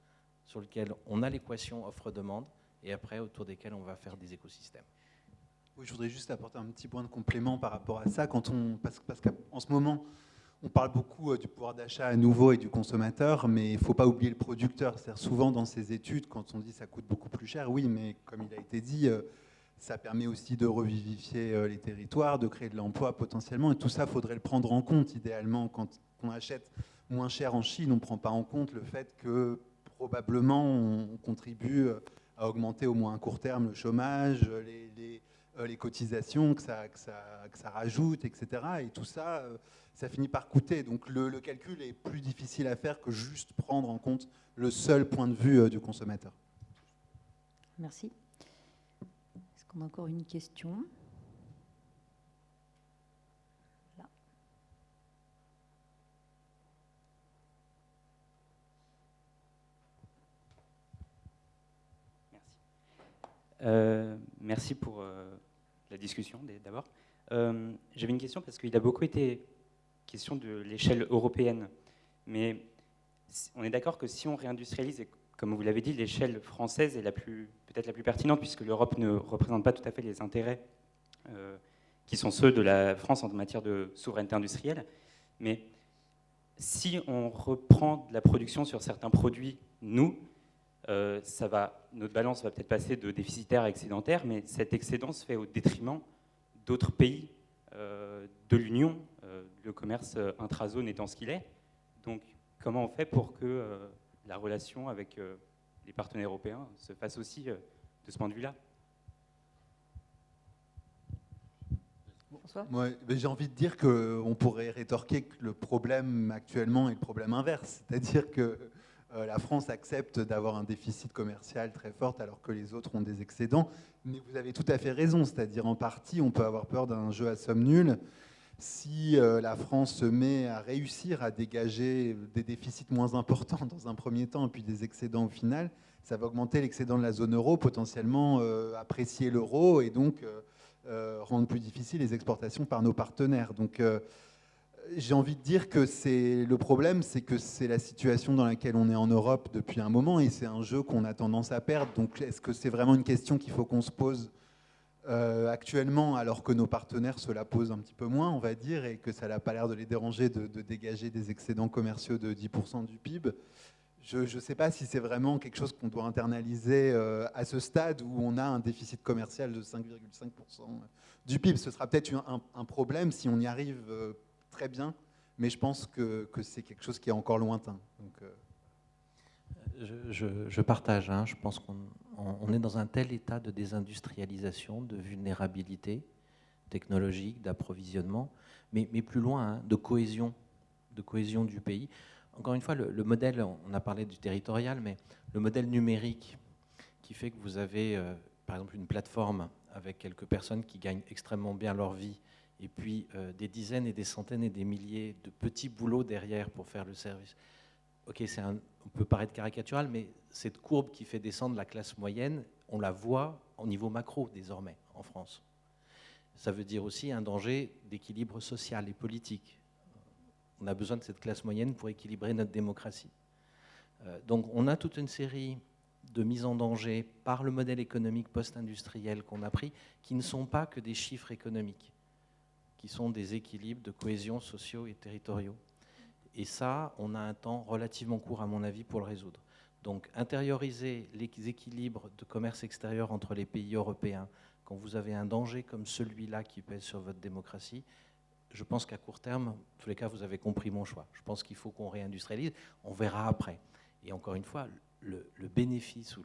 sur lesquels on a l'équation offre-demande et après autour desquels on va faire des écosystèmes. Oui, je voudrais juste apporter un petit point de complément par rapport à ça. Parce qu'en ce moment, on parle beaucoup du pouvoir d'achat à nouveau et du consommateur, mais il ne faut pas oublier le producteur. C'est-à-dire souvent dans ces études, quand on dit que ça coûte beaucoup plus cher, oui, mais comme il a été dit, ça permet aussi de revivifier les territoires, de créer de l'emploi potentiellement. Et tout ça, il faudrait le prendre en compte idéalement. Quand on achète moins cher en Chine, on ne prend pas en compte le fait que probablement on contribue à augmenter au moins à court terme le chômage, les cotisations que ça rajoute, etc. Et tout ça, ça finit par coûter. Donc le calcul est plus difficile à faire que juste prendre en compte le seul point de vue du consommateur. Merci. Est-ce qu'on a encore une question ? Là. Merci pour la discussion d'abord. J'avais une question parce qu'il a beaucoup été question de l'échelle européenne. Mais on est d'accord que si on réindustrialise, et comme vous l'avez dit, l'échelle française est peut-être la plus pertinente puisque l'Europe ne représente pas tout à fait les intérêts qui sont ceux de la France en matière de souveraineté industrielle. Mais si on reprend de la production sur certains produits, notre balance va peut-être passer de déficitaire à excédentaire, mais cet excédent se fait au détriment d'autres pays de l'Union, le commerce intra-zone étant ce qu'il est. Donc, comment on fait pour que la relation avec les partenaires européens se fasse aussi de ce point de vue-là ? François ? Ouais, j'ai envie de dire qu'on pourrait rétorquer que le problème actuellement est le problème inverse. C'est-à-dire que la France accepte d'avoir un déficit commercial très fort alors que les autres ont des excédents. Mais vous avez tout à fait raison, c'est-à-dire en partie, on peut avoir peur d'un jeu à somme nulle. Si la France se met à réussir à dégager des déficits moins importants dans un premier temps et puis des excédents au final, ça va augmenter l'excédent de la zone euro, potentiellement apprécier l'euro et donc rendre plus difficile les exportations par nos partenaires. Donc j'ai envie de dire que le problème, c'est que c'est la situation dans laquelle on est en Europe depuis un moment et c'est un jeu qu'on a tendance à perdre. Donc est-ce que c'est vraiment une question qu'il faut qu'on se pose actuellement, alors que nos partenaires se la posent un petit peu moins, on va dire, et que ça n'a pas l'air de les déranger de dégager des excédents commerciaux de 10% du PIB? je ne sais pas si c'est vraiment quelque chose qu'on doit internaliser à ce stade où on a un déficit commercial de 5,5% du PIB. Ce sera peut-être un problème si on y arrive très bien, mais je pense que c'est quelque chose qui est encore lointain. Donc, je partage. Je pense qu'on est dans un tel état de désindustrialisation, de vulnérabilité technologique, d'approvisionnement, mais plus loin, de cohésion du pays. Encore une fois, le modèle, on a parlé du territorial, mais le modèle numérique qui fait que vous avez, par exemple, une plateforme avec quelques personnes qui gagnent extrêmement bien leur vie, et puis des dizaines et des centaines et des milliers de petits boulots derrière pour faire le service. Ok, on peut paraître caricatural, mais cette courbe qui fait descendre la classe moyenne, on la voit au niveau macro désormais en France. Ça veut dire aussi un danger d'équilibre social et politique. On a besoin de cette classe moyenne pour équilibrer notre démocratie. Donc on a toute une série de mises en danger par le modèle économique post-industriel qu'on a pris, qui ne sont pas que des chiffres économiques, qui sont des équilibres de cohésion sociaux et territoriaux. Et ça, on a un temps relativement court, à mon avis, pour le résoudre. Donc intérioriser les équilibres de commerce extérieur entre les pays européens, quand vous avez un danger comme celui-là qui pèse sur votre démocratie, je pense qu'à court terme, en tous les cas, vous avez compris mon choix. Je pense qu'il faut qu'on réindustrialise. On verra après. Et encore une fois, le bénéfice ou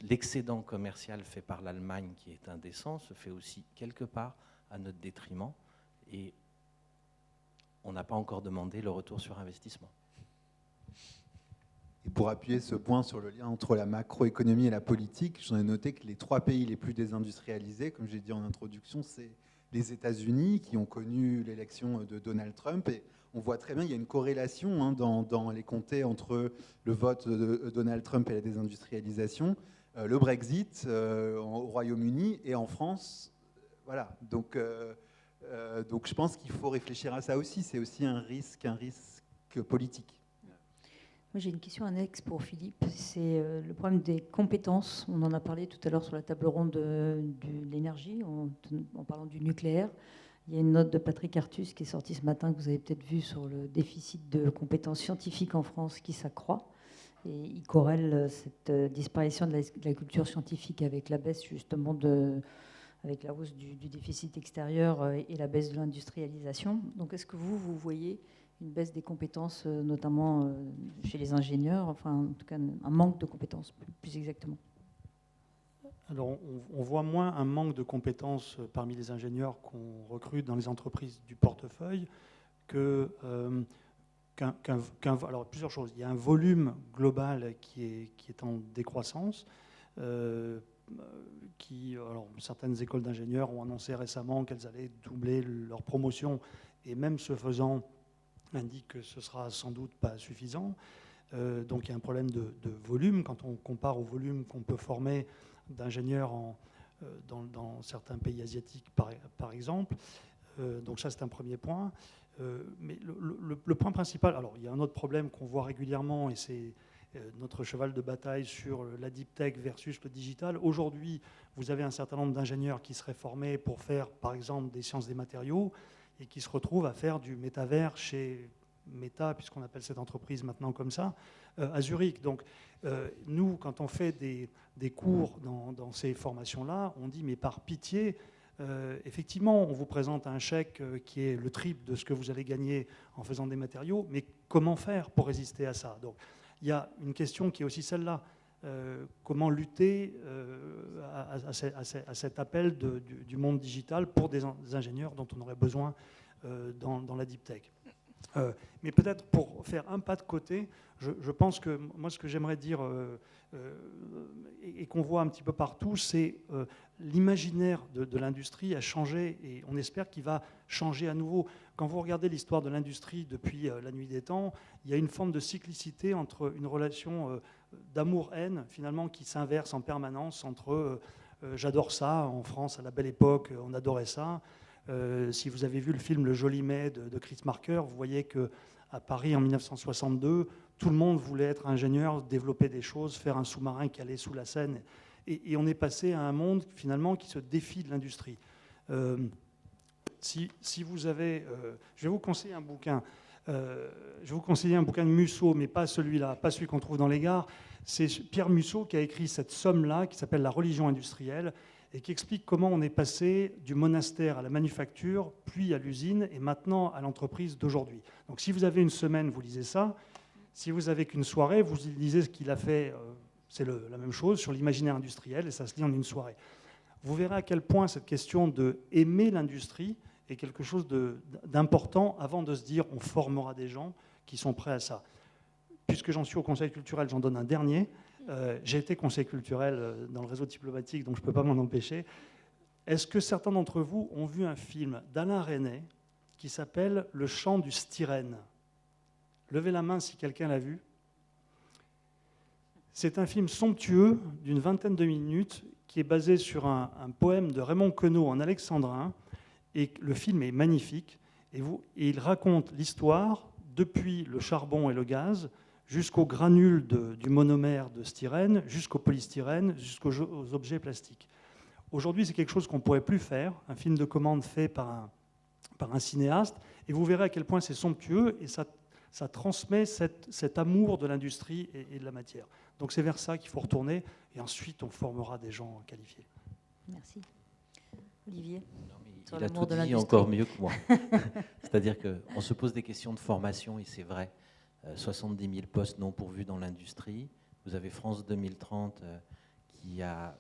l'excédent commercial fait par l'Allemagne, qui est indécent, se fait aussi quelque part à notre détriment. Et on n'a pas encore demandé le retour sur investissement. Et pour appuyer ce point sur le lien entre la macroéconomie et la politique, j'en ai noté que les 3 pays les plus désindustrialisés, comme j'ai dit en introduction, c'est les États-Unis qui ont connu l'élection de Donald Trump. Et on voit très bien, il y a une corrélation dans les comtés entre le vote de Donald Trump et la désindustrialisation. Le Brexit au Royaume-Uni et en France. Voilà. Donc je pense qu'il faut réfléchir à ça aussi. C'est aussi un risque politique. Moi, j'ai une question annexe pour Philippe. C'est le problème des compétences. On en a parlé tout à l'heure sur la table ronde de l'énergie, en parlant du nucléaire. Il y a une note de Patrick Artus qui est sortie ce matin, que vous avez peut-être vu, sur le déficit de compétences scientifiques en France qui s'accroît. Et il corrèle cette disparition de la culture scientifique avec la baisse, justement, avec la hausse du déficit extérieur et la baisse de l'industrialisation. Donc, est-ce que vous voyez une baisse des compétences, notamment chez les ingénieurs, enfin en tout cas un manque de compétences plus exactement? Alors on voit moins un manque de compétences parmi les ingénieurs qu'on recrute dans les entreprises du portefeuille alors plusieurs choses. Il y a un volume global qui est en décroissance. Alors, certaines écoles d'ingénieurs ont annoncé récemment qu'elles allaient doubler leur promotion, et même ce faisant, indique que ce sera sans doute pas suffisant. Donc il y a un problème de volume quand on compare au volume qu'on peut former d'ingénieurs dans certains pays asiatiques, par exemple. Donc ça, c'est un premier point. Mais le point principal, alors il y a un autre problème qu'on voit régulièrement, et c'est notre cheval de bataille sur la deep tech versus le digital. Aujourd'hui, vous avez un certain nombre d'ingénieurs qui seraient formés pour faire, par exemple, des sciences des matériaux, et qui se retrouvent à faire du métavers chez Meta, puisqu'on appelle cette entreprise maintenant comme ça, à Zurich. Donc nous, quand on fait des cours dans ces formations-là, on dit, mais par pitié, effectivement, on vous présente un chèque qui est le triple de ce que vous allez gagner en faisant des matériaux, mais comment faire pour résister à ça? Donc il y a une question qui est aussi celle-là. Comment lutter à cet appel du monde digital pour des ingénieurs dont on aurait besoin dans la deep tech. Mais peut-être pour faire un pas de côté, je pense que moi ce que j'aimerais dire et qu'on voit un petit peu partout, c'est l'imaginaire de l'industrie a changé, et on espère qu'il va changer à nouveau. Quand vous regardez l'histoire de l'industrie depuis la nuit des temps, il y a une forme de cyclicité entre une relation d'amour-haine, finalement, qui s'inverse en permanence entre j'adore ça, en France, à la belle époque, on adorait ça. Si vous avez vu le film Le Joli Mai de Chris Marker, vous voyez qu'à Paris, en 1962, tout le monde voulait être ingénieur, développer des choses, faire un sous-marin qui allait sous la Seine. Et on est passé à un monde, finalement, qui se défie de l'industrie. Si vous avez... je vais vous conseiller un bouquin. Je vous conseille un bouquin de Musso, mais pas celui-là, pas celui qu'on trouve dans les gares. C'est Pierre Musso qui a écrit cette somme-là, qui s'appelle La religion industrielle, et qui explique comment on est passé du monastère à la manufacture, puis à l'usine, et maintenant à l'entreprise d'aujourd'hui. Donc si vous avez une semaine, vous lisez ça. Si vous avez qu'une soirée, vous lisez ce qu'il a fait, c'est la même chose, sur l'imaginaire industriel, et ça se lit en une soirée. Vous verrez à quel point cette question de aimer l'industrie est quelque chose d'important avant de se dire on formera des gens qui sont prêts à ça. Puisque j'en suis au conseil culturel, j'en donne un dernier. J'ai été conseiller culturel dans le réseau diplomatique, donc je ne peux pas m'en empêcher. Est-ce que certains d'entre vous ont vu un film d'Alain Resnais qui s'appelle Le chant du styrène? Levez la main si quelqu'un l'a vu. C'est un film somptueux d'une vingtaine de minutes qui est basé sur un poème de Raymond Queneau en alexandrin. Et le film est magnifique. Et il raconte l'histoire depuis le charbon et le gaz jusqu'aux granules du monomère de styrène, jusqu'au polystyrène, jusqu'aux objets plastiques. Aujourd'hui, c'est quelque chose qu'on ne pourrait plus faire, un film de commande fait par un cinéaste, et vous verrez à quel point c'est somptueux, et ça transmet cet amour de l'industrie et de la matière. Donc c'est vers ça qu'il faut retourner, et ensuite on formera des gens qualifiés. Merci. Olivier? Il a tout dit encore mieux que moi. C'est-à-dire qu'on se pose des questions de formation, et c'est vrai. 70 000 postes non pourvus dans l'industrie. Vous avez France 2030 qui a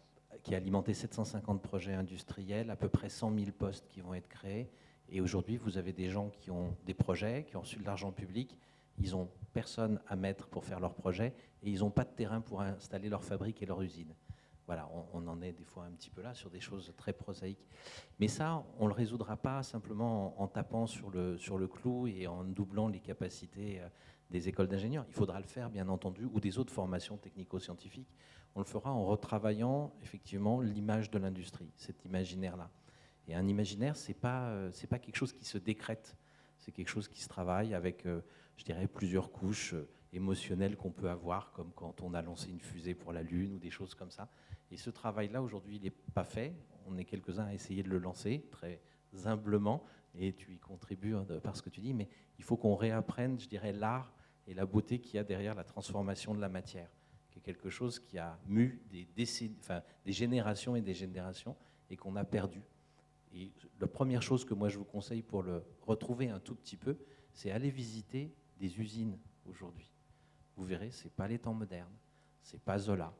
alimenté 750 projets industriels, à peu près 100 000 postes qui vont être créés. Et aujourd'hui, vous avez des gens qui ont des projets, qui ont reçu de l'argent public. Ils n'ont personne à mettre pour faire leurs projets et ils n'ont pas de terrain pour installer leur fabrique et leur usine. Voilà, on en est des fois un petit peu là sur des choses très prosaïques. Mais ça, on ne le résoudra pas simplement en tapant sur le clou et en doublant les capacités des écoles d'ingénieurs. Il faudra le faire, bien entendu, ou des autres formations technico-scientifiques. On le fera en retravaillant, effectivement, l'image de l'industrie, cet imaginaire-là. Et un imaginaire, c'est pas quelque chose qui se décrète. C'est quelque chose qui se travaille avec, je dirais, plusieurs couches émotionnelles qu'on peut avoir, comme quand on a lancé une fusée pour la Lune ou des choses comme ça. Et ce travail-là, aujourd'hui, il n'est pas fait. On est quelques-uns à essayer de le lancer, très humblement, et tu y contribues par ce que tu dis, mais il faut qu'on réapprenne, je dirais, l'art et la beauté qu'il y a derrière la transformation de la matière, qui est quelque chose qui a mu des générations et des générations, et qu'on a perdu. Et la première chose que moi je vous conseille pour le retrouver un tout petit peu, c'est aller visiter des usines aujourd'hui. Vous verrez, ce n'est pas les temps modernes, ce n'est pas Zola.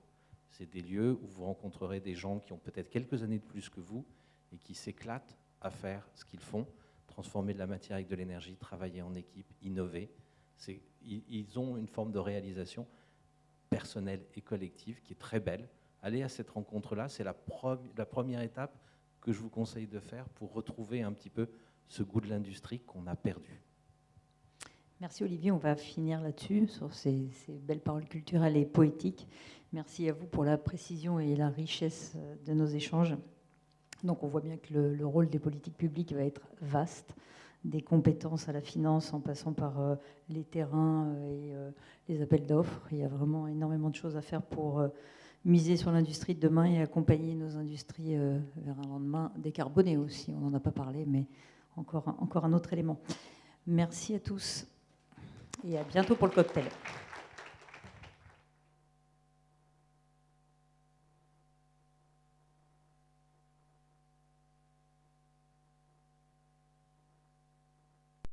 C'est des lieux où vous rencontrerez des gens qui ont peut-être quelques années de plus que vous et qui s'éclatent à faire ce qu'ils font, transformer de la matière avec de l'énergie, travailler en équipe, innover. Ils ont une forme de réalisation personnelle et collective qui est très belle. Allez à cette rencontre-là, c'est la première étape que je vous conseille de faire pour retrouver un petit peu ce goût de l'industrie qu'on a perdu. Merci Olivier, on va finir là-dessus, sur ces belles paroles culturelles et poétiques. Merci à vous pour la précision et la richesse de nos échanges. Donc on voit bien que le rôle des politiques publiques va être vaste, des compétences à la finance en passant par les terrains et les appels d'offres. Il y a vraiment énormément de choses à faire pour miser sur l'industrie de demain et accompagner nos industries vers un lendemain décarboné aussi. On n'en a pas parlé, mais encore un autre élément. Merci à tous et à bientôt pour le cocktail.